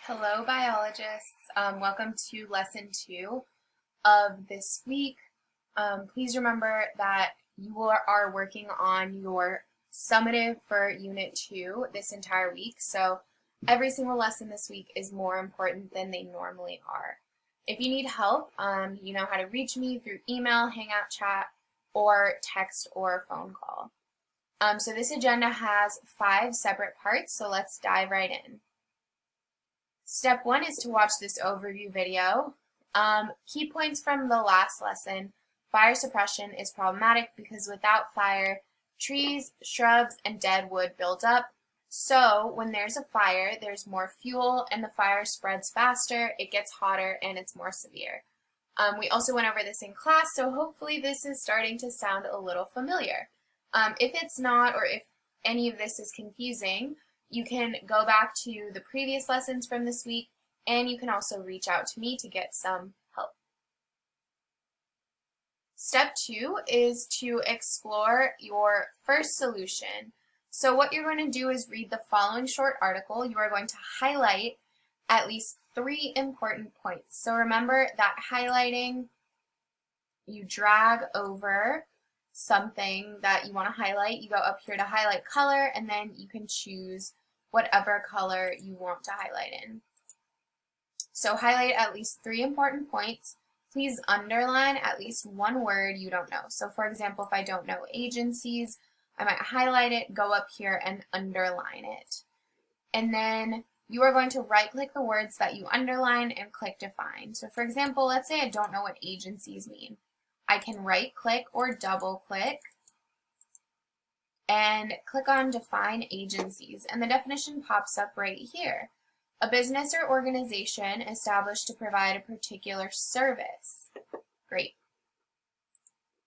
Hello, biologists. Welcome to lesson 2 of this week. Please remember that you are working on your summative for Unit 2 this entire week, so every single lesson this week is more important than they normally are. If you need help, you know how to reach me through email, Hangout chat, or text or phone call. So this agenda has 5 separate parts, so let's dive right in. Step 1 is to watch this overview video. Key points from the last lesson: fire suppression is problematic because without fire, trees, shrubs, and dead wood build up. So when there's a fire, there's more fuel and the fire spreads faster, it gets hotter, and it's more severe. We also went over this in class, so hopefully this is starting to sound a little familiar. If it's not, or if any of this is confusing, you can go back to the previous lessons from this week, and you can also reach out to me to get some help. Step 2 is to explore your first solution. So what you're going to do is read the following short article. You are going to highlight at least 3 important points. So remember that highlighting, you drag over something that you want to highlight. You go up here to highlight color, and then you can choose whatever color you want to highlight in. So highlight at least 3 important points. Please underline at least one word you don't know. So for example, if I don't know agencies, I might highlight it, go up here, and underline it. And then you are going to right-click the words that you underline and click Define. So for example, let's say I don't know what agencies mean. I can right-click or double-click and click on Define Agencies, and the definition pops up right here. A business or organization established to provide a particular service. Great.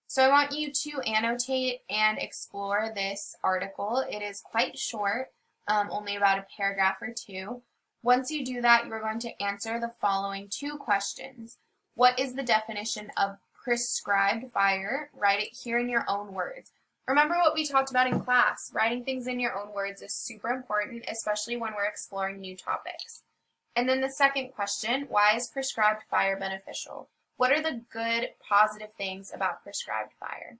So I want you to annotate and explore this article. It is quite short, only about a paragraph or 2. Once you do that, you're going to answer the following 2 questions. What is the definition of prescribed fire? Write it here in your own words. Remember what we talked about in class. Writing things in your own words is super important, especially when we're exploring new topics. And then the second question: why is prescribed fire beneficial? What are the good, positive things about prescribed fire?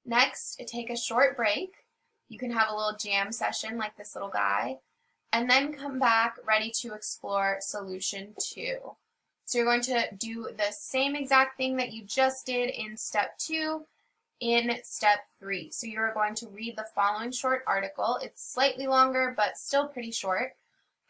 Next, take a short break. You can have a little jam session like this little guy, and then come back ready to explore solution 2. So you're going to do the same exact thing that you just did in step 2, in step 3. So you're going to read the following short article. It's slightly longer, but still pretty short.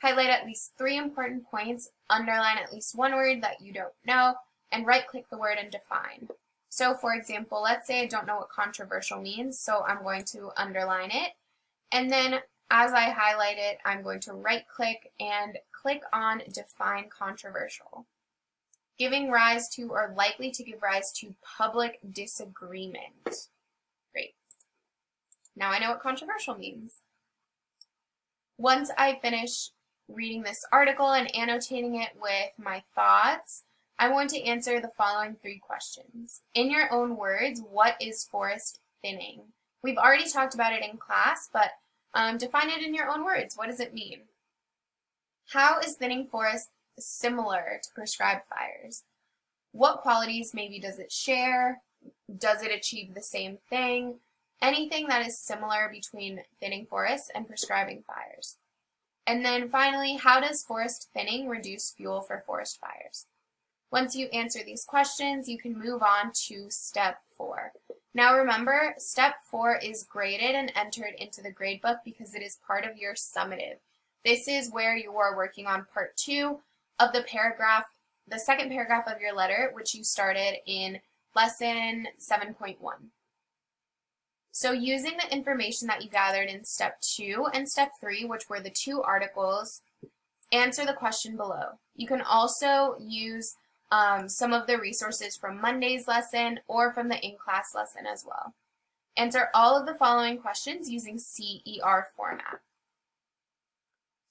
Highlight at least 3 important points, underline at least one word that you don't know, and right-click the word and define. So for example, let's say I don't know what controversial means, so I'm going to underline it. And then as I highlight it, I'm going to right-click and click on Define Controversial. Giving rise to or likely to give rise to public disagreement. Great. Now I know what controversial means. Once I finish reading this article and annotating it with my thoughts, I'm going to answer the following 3 questions. In your own words, what is forest thinning? We've already talked about it in class, but define it in your own words. What does it mean? How is thinning forest similar to prescribed fires? What qualities maybe does it share? Does it achieve the same thing? Anything that is similar between thinning forests and prescribing fires. And then finally, how does forest thinning reduce fuel for forest fires? Once you answer these questions, you can move on to step 4. Now remember, step 4 is graded and entered into the gradebook because it is part of your summative. This is where you are working on part 2 of the paragraph, the second paragraph of your letter, which you started in lesson 7.1. So using the information that you gathered in step 2 and step 3, which were the 2 articles, answer the question below. You can also use some of the resources from Monday's lesson or from the in-class lesson as well. Answer all of the following questions using CER format.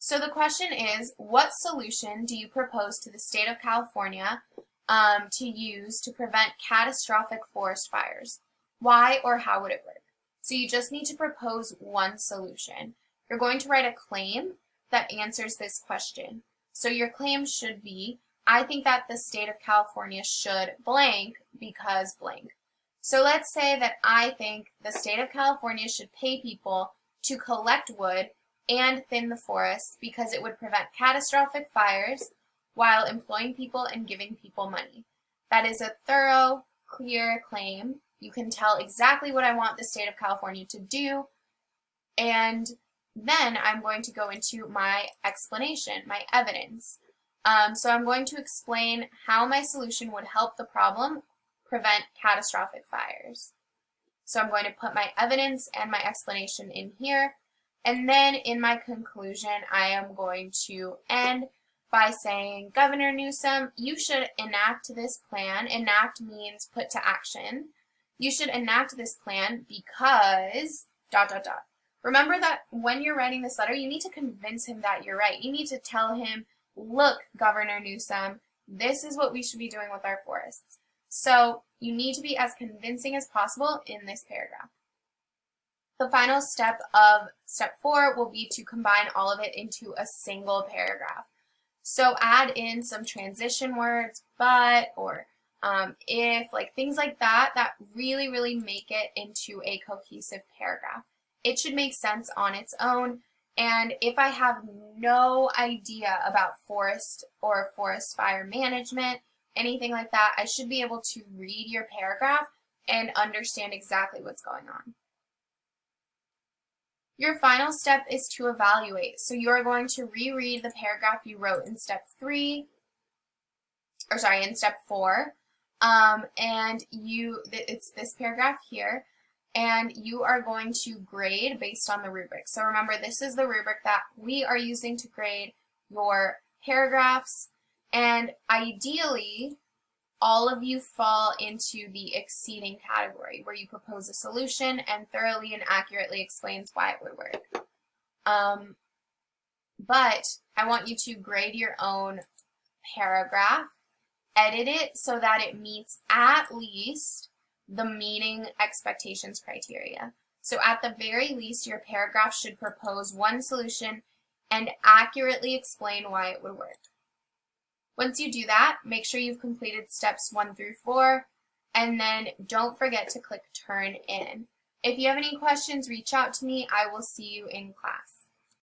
So the question is, what solution do you propose to the state of California to use to prevent catastrophic forest fires? Why or how would it work? So you just need to propose one solution. You're going to write a claim that answers this question. So your claim should be, I think that the state of California should blank because blank. So let's say that I think the state of California should pay people to collect wood and thin the forests because it would prevent catastrophic fires while employing people and giving people money. That is a thorough, clear claim. You can tell exactly what I want the state of California to do, and then I'm going to go into my explanation, my evidence. So I'm going to explain how my solution would help the problem prevent catastrophic fires. So I'm going to put my evidence and my explanation in here, and then in my conclusion, I am going to end by saying, Governor Newsom, you should enact this plan. Enact means put to action. You should enact this plan because ... Remember that when you're writing this letter, you need to convince him that you're right. You need to tell him, look, Governor Newsom, this is what we should be doing with our forests. So you need to be as convincing as possible in this paragraph. The final step of step 4 will be to combine all of it into a single paragraph. So add in some transition words, but, or if, like things like that, that really, really make it into a cohesive paragraph. It should make sense on its own, and if I have no idea about forest or forest fire management, anything like that, I should be able to read your paragraph and understand exactly what's going on. Your final step is to evaluate. So you are going to reread the paragraph you wrote in step 4, and it's this paragraph here, and you are going to grade based on the rubric. So remember, this is the rubric that we are using to grade your paragraphs, and ideally, all of you fall into the exceeding category, where you propose a solution and thoroughly and accurately explains why it would work. But I want you to grade your own paragraph, edit it so that it meets at least the meeting expectations criteria. So at the very least, your paragraph should propose one solution and accurately explain why it would work. Once you do that, make sure you've completed steps 1 through 4, and then don't forget to click Turn In. If you have any questions, reach out to me. I will see you in class.